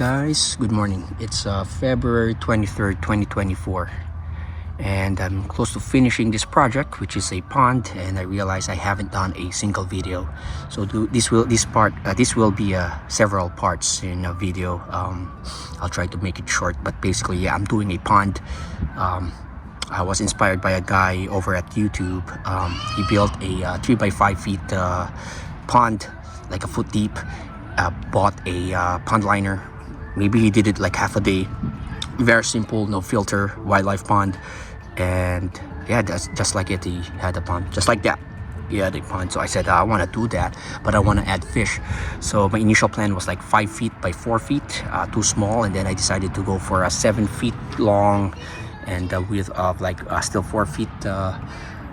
Guys, good morning. It's February 23rd, 2024, and I'm close to finishing this project, which is a pond, and I realize I haven't done a single video. So this will be several parts in a video. I'll try to make it short, but basically, yeah, I'm doing a pond. I was inspired by a guy over at YouTube. He built a 3 by 5 feet pond, like a foot deep. Bought a pond liner. Maybe he did it like half a day. Very simple, no filter, wildlife pond. And yeah, that's just like it. He had a pond just like that. He had a pond. So I said, I want to do that, but I want to add fish. So my initial plan was like 5 feet by 4 feet, too small. And then I decided to go for a 7 feet long and a width of like still 4 feet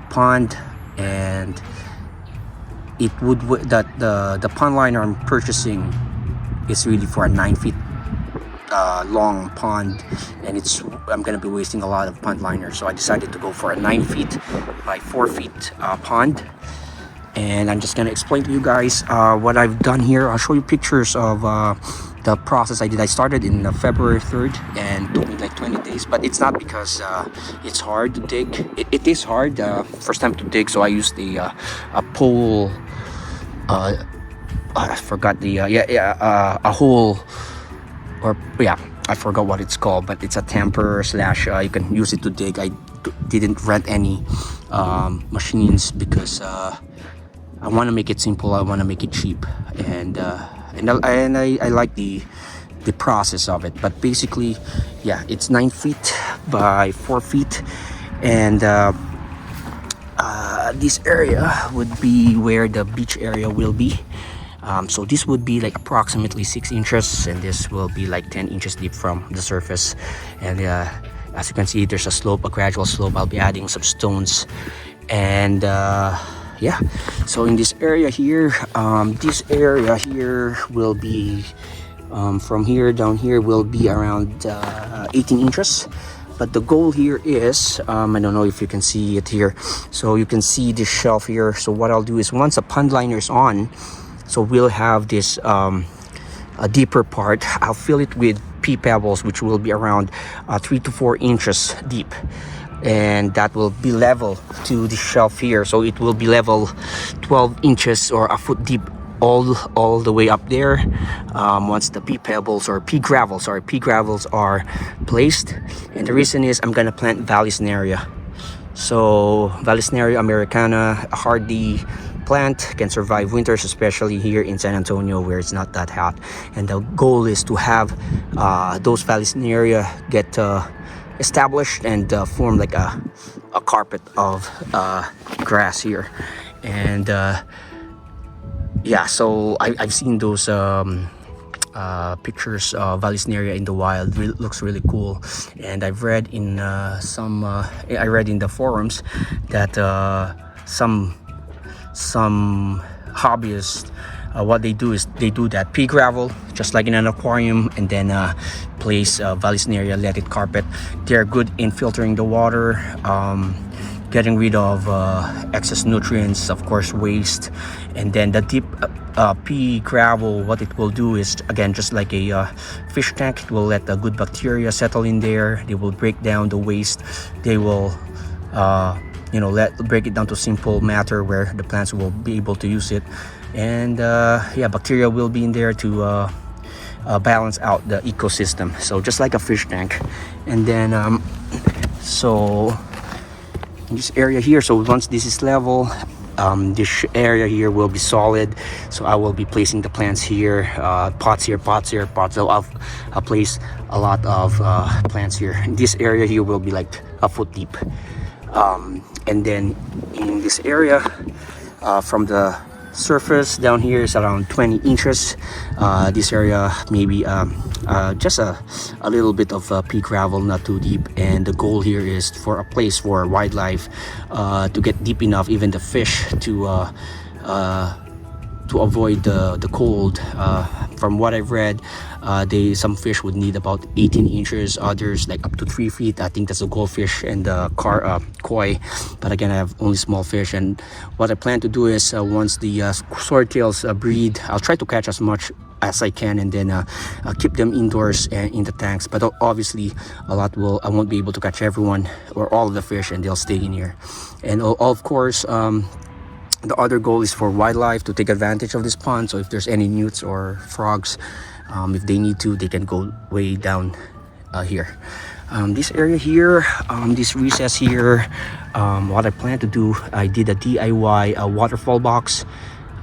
pond. And it would the pond liner I'm purchasing is really for a 9 feet long pond, and I'm gonna be wasting a lot of pond liner, so I decided to go for a 9 feet by 4 feet pond. And I'm just gonna explain to you guys what I've done here. I'll show you pictures of the process I did. I started in February 3rd and it took me like 20 days, but it's not because it's hard to dig. It is hard, first time to dig, so I used a pole. I forgot the a hole, or yeah, I forgot what it's called, but it's a tamper slash you can use it to dig. I didn't rent any machines because I want to make it simple. I want to make it cheap, and I like the process of it. But basically, yeah, it's 9 feet by 4 feet, and this area would be where the beach area will be. So this would be like approximately 6 inches, and this will be like 10 inches deep from the surface. And as you can see, there's a slope, a gradual slope. I'll be adding some stones, and yeah. So in this area here, will be from here down here will be around 18 inches. But the goal here is, I don't know if you can see it here. So you can see this shelf here. So what I'll do is, once a pond liner is on, so we'll have this a deeper part. I'll fill it with pea pebbles, which will be around 3 to 4 inches deep. And that will be level to the shelf here. So it will be level 12 inches or a foot deep all the way up there. Once the pea gravels are placed. And the reason is I'm gonna plant Vallisneria. So Vallisneria americana, a hardy plant, can survive winters, especially here in San Antonio where it's not that hot. And the goal is to have those Vallisneria get established and form like a carpet of grass here. And yeah, so I've seen those pictures of Vallisneria in the wild. Looks really cool. And I've read in I read in the forums that some hobbyists, what they do is they do that pea gravel just like in an aquarium, and then place Vallisneria, let it carpet. They're good in filtering the water, getting rid of excess nutrients, of course waste. And then the deep pea gravel, what it will do is, again, just like a fish tank, it will let the good bacteria settle in there. They will break down the waste. They will break it down to simple matter where the plants will be able to use it. And yeah, bacteria will be in there to balance out the ecosystem. So just like a fish tank. And then so in this area here, so once this is level, this area here will be solid. So I will be placing the plants here, pots here, pots. So I'll place a lot of plants here. In this area here will be like a foot deep. And then in this area, from the surface down here is around 20 inches. This area maybe just a little bit of pea gravel, not too deep. And the goal here is for a place for wildlife to get deep enough, even the fish to avoid the cold. From what I've read, some fish would need about 18 inches, others like up to 3 feet. I think that's a goldfish and the koi. But again, I have only small fish. And what I plan to do is once the swordtails breed, I'll try to catch as much as I can, and then keep them indoors and in the tanks. But obviously I won't be able to catch everyone or all of the fish, and they'll stay in here. And of course, the other goal is for wildlife to take advantage of this pond. So if there's any newts or frogs, if they need to, they can go way down here. This area here, this recess here, what I plan to do, I did a DIY waterfall box.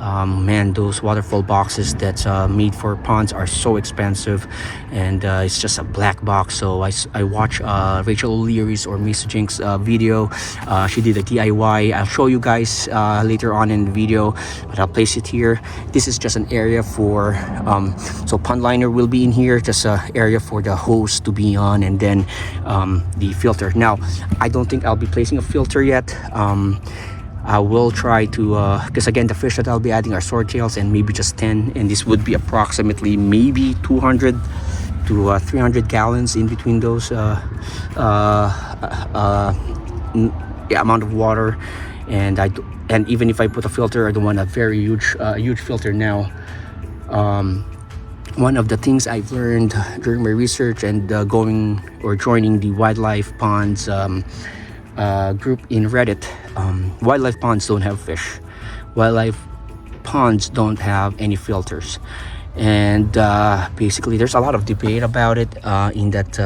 Man, those waterfall boxes that's made for ponds are so expensive, and it's just a black box. So I watched Rachel O'Leary's or Miss Jinx video. She did a DIY. I'll show you guys later on in the video, but I'll place it here. This is just an area for so pond liner will be in here, just an area for the hose to be on, and then the filter. Now I don't think I'll be placing a filter yet. I will try to, because again, the fish that I'll be adding are swordtails, and maybe just 10, and this would be approximately maybe 200 to 300 gallons in between those amount of water. And even if I put a filter, I don't want a very huge filter now. One of the things I've learned during my research and joining the wildlife ponds group in Reddit, wildlife ponds don't have fish. Wildlife ponds don't have any filters, and basically there's a lot of debate about it in that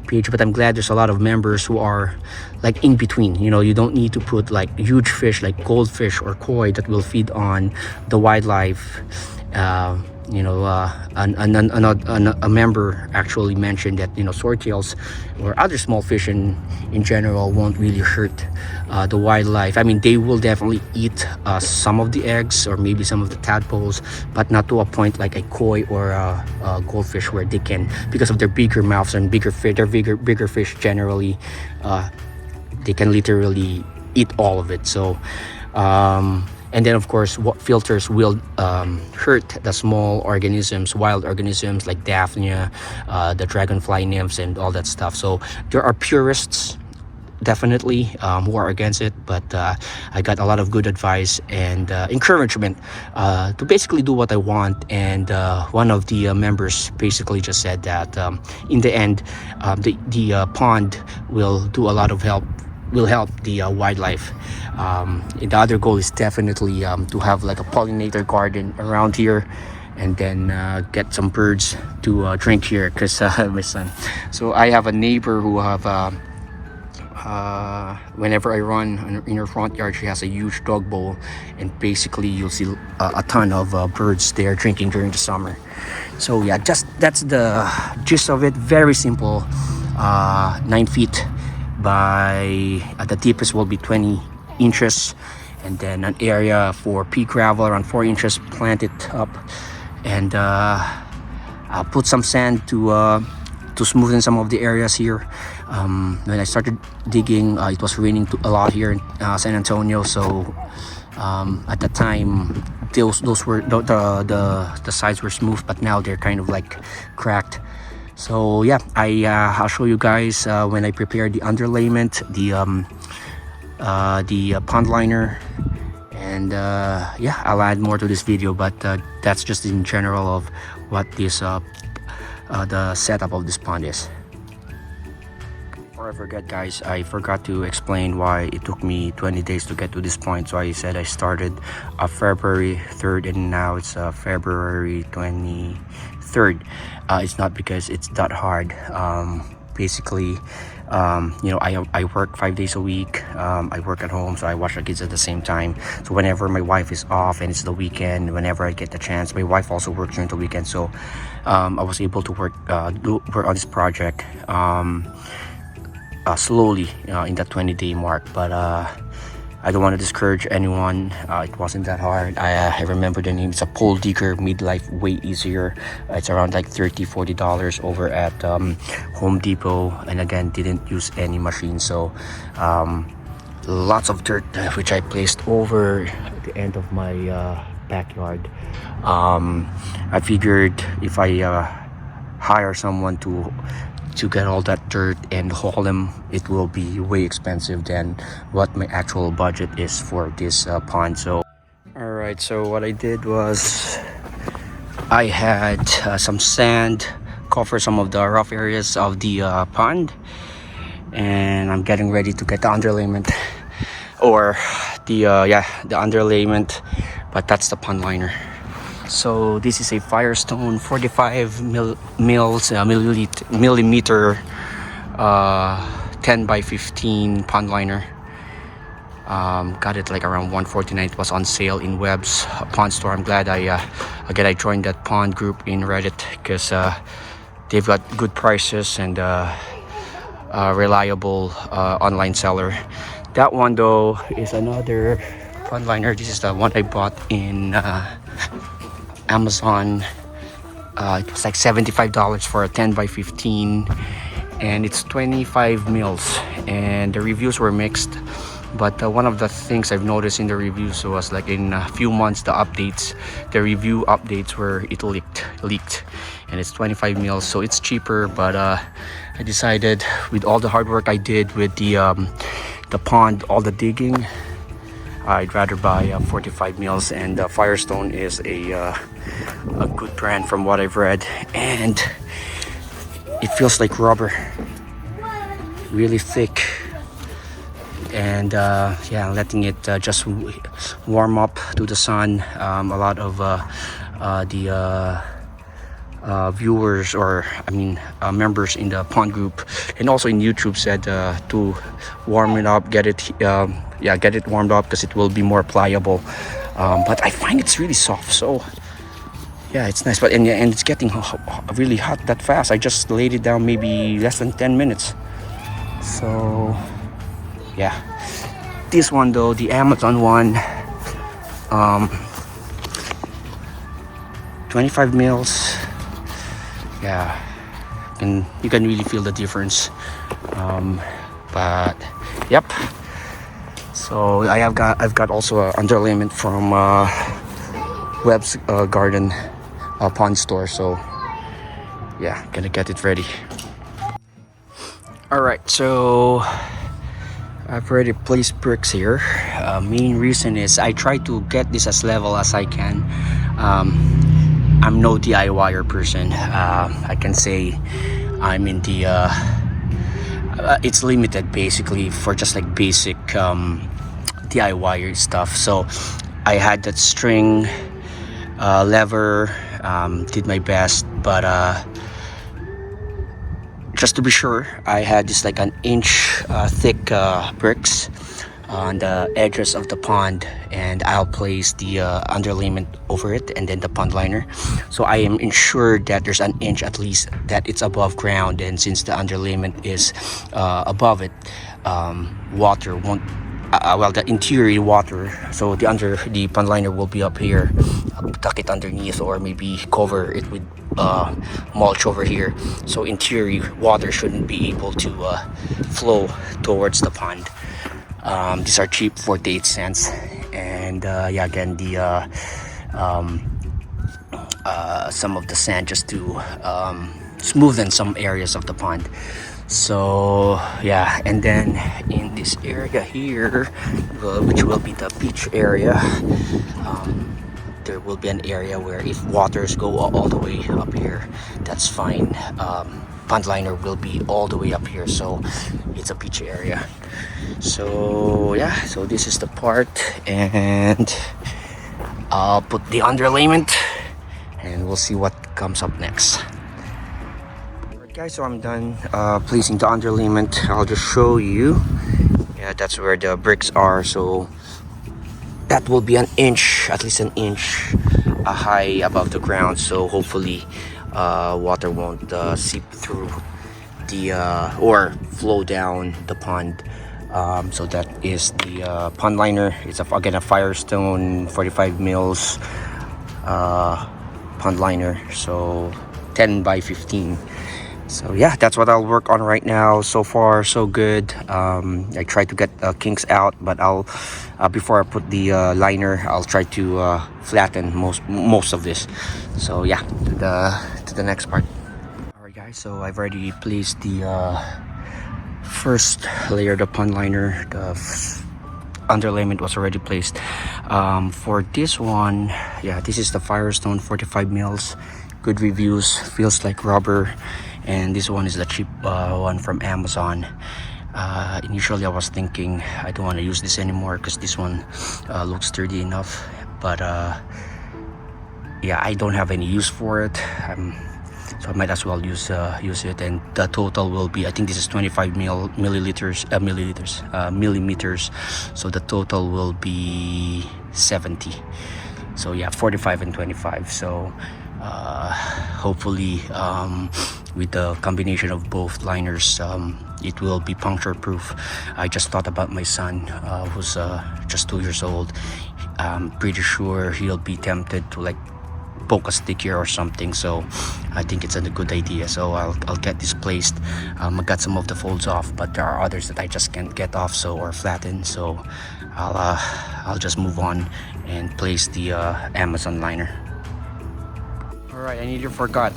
page, but I'm glad there's a lot of members who are like in between. You know, you don't need to put like huge fish like goldfish or koi that will feed on the wildlife. A member actually mentioned that, you know, swordtails or other small fish in general won't really hurt the wildlife. I mean, they will definitely eat some of the eggs or maybe some of the tadpoles, but not to a point like a koi or a goldfish, where they can, because of their bigger mouths and bigger fish generally, they can literally eat all of it. So and then of course, what filters will hurt the small organisms, wild organisms like Daphnia, the dragonfly nymphs, and all that stuff. So there are purists definitely who are against it, but I got a lot of good advice and encouragement to basically do what I want. And one of the members basically just said that in the end, the pond will do a lot of help. Will help the wildlife. The other goal is definitely to have like a pollinator garden around here, and then get some birds to drink here, because my son. So I have a neighbor who have whenever I run in her front yard, she has a huge dog bowl, and basically you'll see a ton of birds there drinking during the summer. So yeah, just that's the gist of it. Very simple. 9 feet by the deepest will be 20 inches, and then an area for pea gravel around 4 inches planted up, and I'll put some sand to smoothen some of the areas here. When I started digging, it was raining a lot here in San Antonio, so at the time those were the sides were smooth, but now they're kind of like cracked. So yeah, I'll show you guys when I prepare the underlayment, the pond liner, and yeah, I'll add more to this video, but that's just in general of what this the setup of this pond is. Before I forget, guys, I forgot to explain why it took me 20 days to get to this point. So I said I started February 3rd, and now it's February 23rd. It's not because it's that hard. Basically, you know, I work 5 days a week. I work at home, so I watch the kids at the same time. So whenever my wife is off and it's the weekend, whenever I get the chance, my wife also works during the weekend. So I was able to work on this project slowly in that 20-day mark. But I don't want to discourage anyone. It wasn't that hard. I remember the name. It's a pole digger, made life way easier. It's around like $30-40 over at Home Depot, and again, didn't use any machine. So lots of dirt which I placed over the end of my backyard. I figured if I hire someone to get all that dirt and haul them, it will be way expensive than what my actual budget is for this pond. So alright, so what I did was I had some sand cover some of the rough areas of the pond, and I'm getting ready to get the underlayment, or the the underlayment, but that's the pond liner. So this is a Firestone 45 millimeter 10 by 15 pond liner. Got it like around 149. It was on sale in Webb's Pond Store. I'm glad I joined that pond group in Reddit, because they've got good prices and reliable online seller. That one though is another pond liner. This is the one I bought in Amazon. It was like $75 for a 10 by 15, and it's 25 mils, and the reviews were mixed. But one of the things I've noticed in the reviews was, like, in a few months, the review updates were it leaked, and it's 25 mils, so it's cheaper. But I decided, with all the hard work I did with the pond, all the digging, I'd rather buy 45 mils, and Firestone is a good brand from what I've read, and it feels like rubber, really thick. And yeah, letting it just warm up to the sun. A lot of the viewers, or members in the pond group and also in YouTube, said to warm it up, get it warmed up, because it will be more pliable. But I find it's really soft, so yeah, it's nice. But and it's getting really hot that fast. I just laid it down maybe less than 10 minutes. So yeah, this one though, the Amazon one, 25 mils. Yeah, and you can really feel the difference. But yep. So I've got also an underlayment from Webb's Garden Pond Store. So yeah, gonna get it ready. All right, so I've already placed bricks here. Main reason is I try to get this as level as I can. I'm no DIYer person. I can say I'm in the it's limited basically for just like basic DIY stuff. So I had that string, lever, did my best, but just to be sure, I had this like an inch thick bricks on the edges of the pond, and I'll place the underlayment over it, and then the pond liner. So I am ensured that there's an inch at least that it's above ground, and since the underlayment is above it, water won't well, the interior water, so the pond liner will be up here. I'll tuck it underneath, or maybe cover it with mulch over here, so interior water shouldn't be able to flow towards the pond. These are cheap, 48 cents. And yeah, again, the some of the sand just to smoothen some areas of the pond. So yeah, and then in this area here, which will be the beach area, there will be an area where if waters go all the way up here, that's fine. Pond liner will be all the way up here, so it's a beach area. So yeah, so this is the part, and I'll put the underlayment, and we'll see what comes up next. Alright guys, so I'm done placing the underlayment. I'll just show you. Yeah, that's where the bricks are. So that will be an inch, at least an inch high above the ground, so hopefully water won't seep through the or flow down the pond. So that is the pond liner. It's again a Firestone 45 mils pond liner, so 10 by 15. So yeah, that's what I'll work on right now. So far so good. I tried to get kinks out, but I'll before I put the liner, I'll try to flatten most of this. So yeah, to the next part. Alright guys, so I've already placed the first layer of the pond liner, the underlayment was already placed. For this one, yeah, this is the Firestone 45 mils. Good reviews, feels like rubber. And this one is the cheap one from Amazon. Initially I was thinking I don't want to use this anymore because this one looks sturdy enough, but yeah, I don't have any use for it, so I might as well use it. And the total will be, I think this is 25 millimeters, so the total will be 70. So yeah, 45 and 25. So hopefully with the combination of both liners, it will be puncture proof. I just thought about my son, who's just 2 years old. I'm pretty sure he'll be tempted to like poke a stick here or something, so I think it's a good idea. So I'll get this placed. I got some of the folds off, but there are others that I just can't get off, or flatten, so I'll just move on and place the Amazon liner. Alright, I nearly forgot.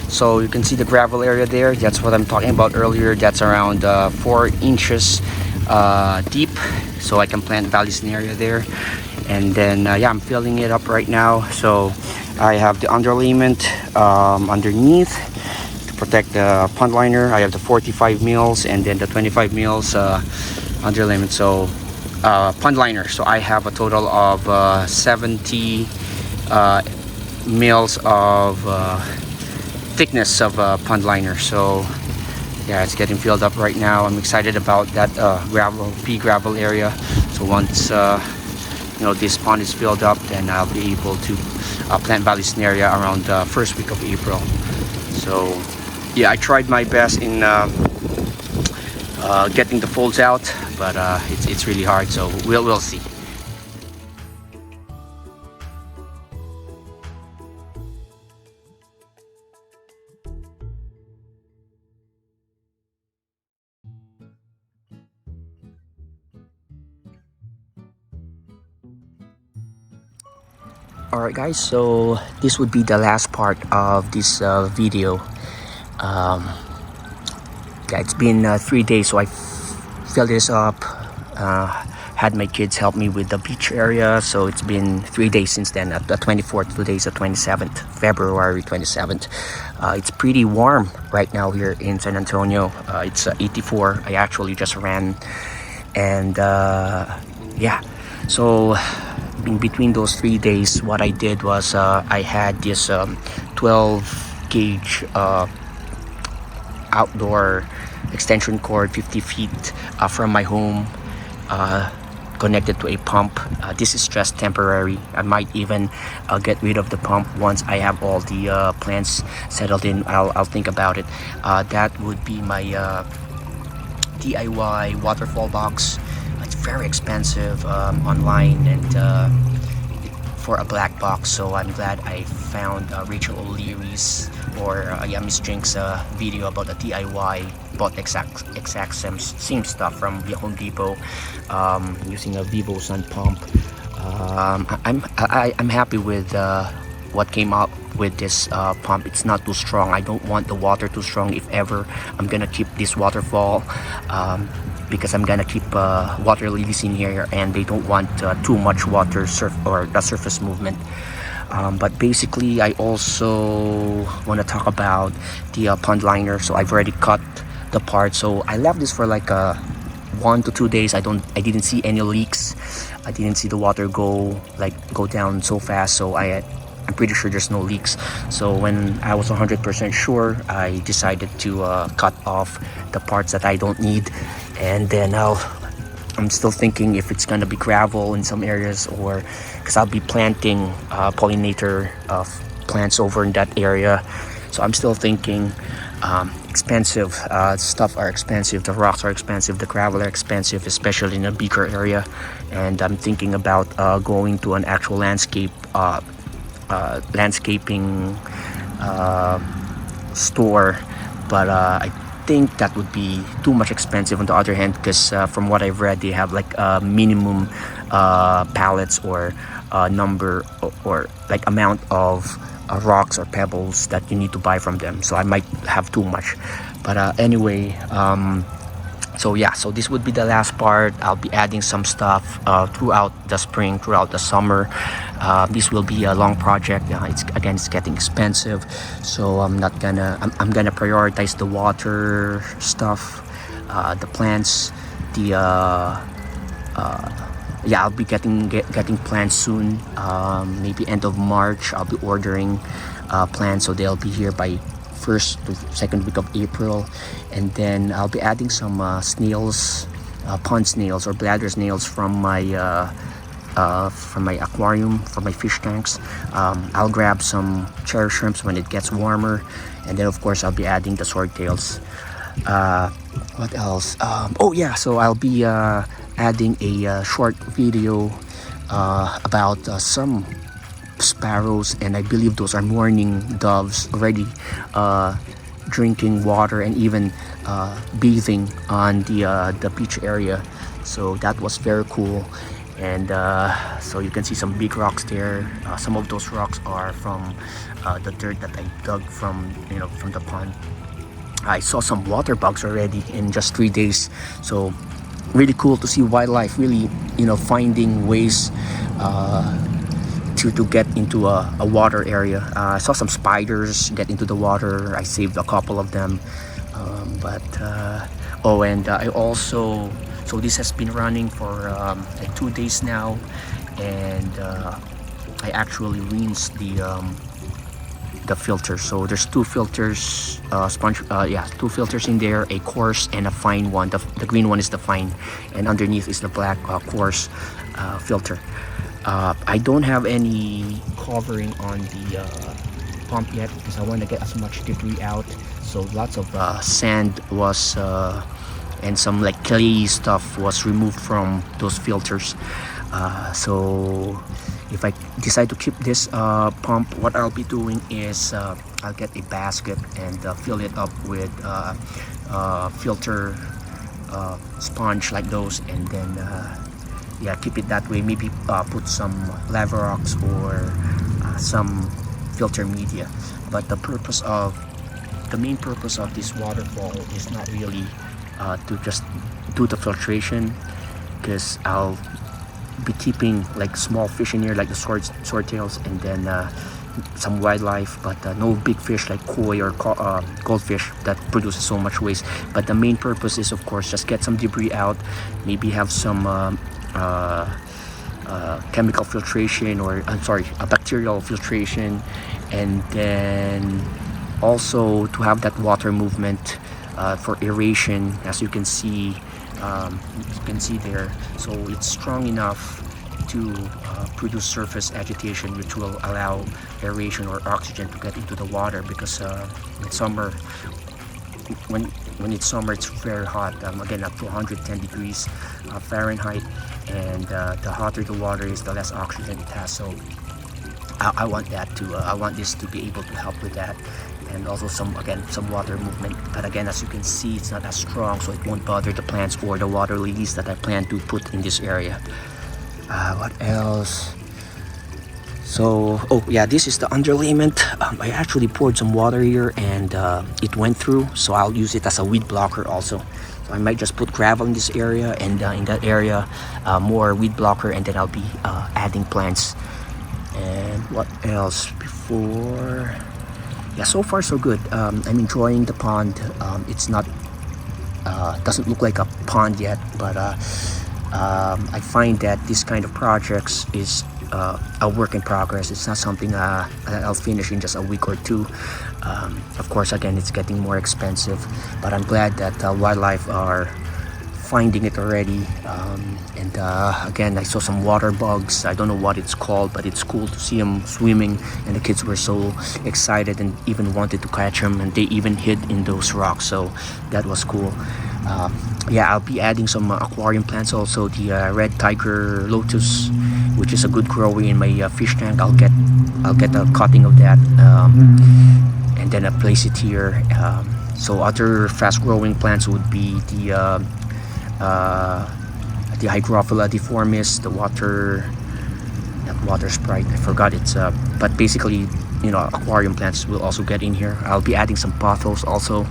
So you can see the gravel area there. That's what I'm talking about earlier. That's around 4 inches deep, so I can plant Vallisneria there. And then yeah, I'm filling it up right now. So I have the underlayment underneath to protect the pond liner. I have the 45 mils and then the 25 mils underlayment. So pond liner. So I have a total of 70 mils of thickness of pond liner. So yeah, it's getting filled up right now. I'm excited about that pea gravel area. So once you know, this pond is filled up, then I'll be able to plant Vallisneria around the first week of April. So yeah, I tried my best in getting the folds out, but it's really hard, so we'll see. Alright guys, so this would be the last part of this video. Yeah, it's been 3 days, so I filled this up, had my kids help me with the beach area. So it's been 3 days since then. At the 24th, today is the 27th, February 27th. It's pretty warm right now here in San Antonio. It's 84. I actually just ran, and yeah, so in between those 3 days, what I did was I had this 12 gauge outdoor extension cord 50 feet from my home, connected to a pump. This is just temporary. I might even get rid of the pump once I have all the plants settled in. I'll think about it. That would be my DIY waterfall box. It's very expensive online, and for a black box, so I'm glad I found Rachel O'Leary's or Miss Drink's video about a DIY, bought exact same stuff from the Home Depot, using a Vivo Sun pump. I'm happy with what came out with this pump. It's not too strong. I don't want the water too strong. If ever I'm gonna keep this waterfall, because I'm gonna keep water lilies in here, and they don't want too much water surface movement. But basically, I also want to talk about the pond liner. So I've already cut the part. So I left this for like 1 to 2 days. I didn't see any leaks. I didn't see the water go down so fast. So I'm pretty sure there's no leaks. So when I was 100% sure, I decided to cut off the parts that I don't need. And then I'm still thinking if it's gonna be gravel in some areas, or because I'll be planting pollinator plants over in that area. So I'm still thinking. Expensive stuff are expensive, the rocks are expensive, the gravel are expensive, especially in a bigger area. And I'm thinking about going to an actual landscaping store, but I think that would be too much expensive on the other hand, because from what I've read, they have like minimum pallets or number or like amount of rocks or pebbles that you need to buy from them. So I might have too much, but anyway, So yeah, so this would be the last part. I'll be adding some stuff throughout the spring, throughout the summer. This will be a long project. It's getting expensive, so I'm gonna prioritize the water stuff, the plants, the yeah, I'll be getting plants soon. Maybe end of March I'll be ordering plants, so they'll be here by first to second week of April. And then I'll be adding some snails, pond snails or bladder snails from my aquarium, from my fish tanks. I'll grab some cherry shrimps when it gets warmer, and then of course I'll be adding the swordtails. What else? Oh yeah, so I'll be adding a short video about some sparrows, and I believe those are mourning doves already drinking water and even bathing on the beach area. So that was very cool. And so you can see some big rocks there. Some of those rocks are from the dirt that I dug from the pond. I saw some water bugs already in just 3 days. So really cool to see wildlife really finding ways to get into a water area. I saw some spiders get into the water. I saved a couple of them. I also, so this has been running for like 2 days now, and I actually rinsed the filter. So there's two filters, two filters in there, a coarse and a fine one. The green one is the fine, and underneath is the black coarse filter. I don't have any covering on the pump yet because I want to get as much debris out. So lots of sand was and some like clay stuff was removed from those filters. So if I decide to keep this pump, what I'll be doing is I'll get a basket and fill it up with filter sponge like those, and then yeah, keep it that way. Maybe put some lava rocks or some filter media. But the main purpose of this waterfall is not really to just do the filtration, because I'll be keeping like small fish in here, like the swordtails, and then some wildlife, but no big fish like koi or goldfish that produces so much waste. But the main purpose is, of course, just get some debris out, maybe have some chemical filtration, or a bacterial filtration, and then also to have that water movement for aeration, as you can see. There, so it's strong enough to produce surface agitation, which will allow aeration or oxygen to get into the water. Because in summer, when it's summer, it's very hot, again up to 110 degrees Fahrenheit, and the hotter the water is, the less oxygen it has. So I want this to be able to help with that. And also some water movement, but again, as you can see, it's not as strong, so it won't bother the plants or the water lilies that I plan to put in this area. What else? So, oh yeah, this is the underlayment. I actually poured some water here, and it went through, so I'll use it as a weed blocker also. So I might just put gravel in this area, and in that area more weed blocker, and then I'll be adding plants. And what else before? Yeah, so far so good. I'm enjoying the pond. It's not doesn't look like a pond yet, but I find that this kind of projects is a work in progress. It's not something I'll finish in just a week or two. Of course, again, it's getting more expensive, but I'm glad that wildlife are finding it already. And again, I saw some water bugs. I don't know what it's called, but it's cool to see them swimming, and the kids were so excited and even wanted to catch them, and they even hid in those rocks, so that was cool. Yeah, I'll be adding some aquarium plants also. The red tiger lotus, which is a good grower in my fish tank. I'll get a cutting of that, and then I place it here. So other fast growing plants would be the Hygrophila deformis, the water sprite, I forgot it's but basically aquarium plants will also get in here. I'll be adding some pothos also.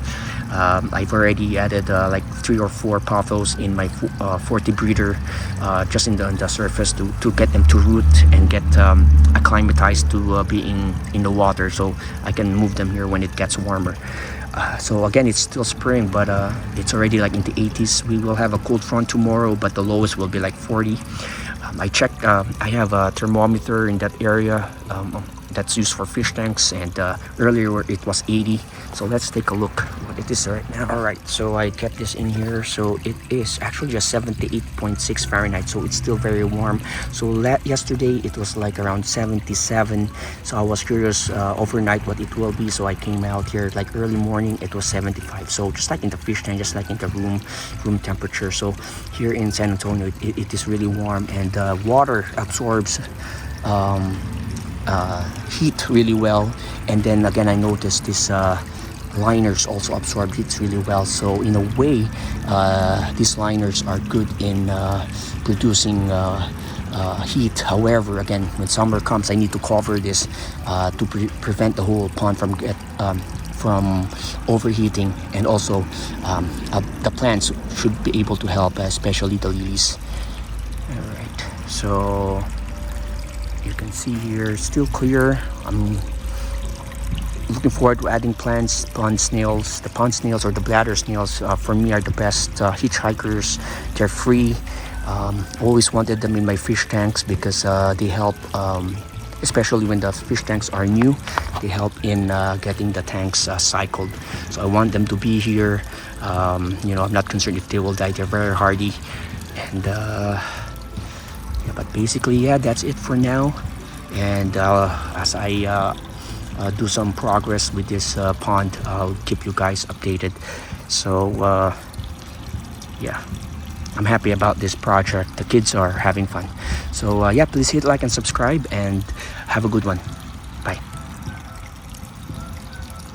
I've already added like 3 or 4 pothos in my 40 breeder, just in the surface to get them to root and get acclimatized to being in the water, so I can move them here when it gets warmer. So again, it's still spring, but it's already like in the 80s. We will have a cold front tomorrow, but the lowest will be like 40. I checked, I have a thermometer in that area that's used for fish tanks, and earlier it was 80. So let's take a look what it is right now. All right, so I kept this in here. So it is actually just 78.6 Fahrenheit, so it's still very warm. So yesterday it was like around 77. So I was curious overnight what it will be, so I came out here like early morning. It was 75. So just like in the fish tank, just like in the room temperature. So here in San Antonio, it is really warm, and water absorbs heat really well. And then again, I noticed this liners also absorb heat really well. So in a way, these liners are good in producing heat. However, again, when summer comes, I need to cover this to prevent the whole pond from overheating, and also the plants should be able to help, especially the lilies. All right, so you can see here, still clear. I'm looking forward to adding plants. Pond snails, the pond snails or the bladder snails, for me are the best hitchhikers. They're free. Always wanted them in my fish tanks because they help, especially when the fish tanks are new, they help in getting the tanks cycled. So I want them to be here. You know, I'm not concerned if they will die. They're very hardy. And yeah, but basically, yeah, that's it for now. And as I do some progress with this pond, I'll keep you guys updated. So yeah, I'm happy about this project. The kids are having fun. So yeah, please hit like and subscribe, and have a good one.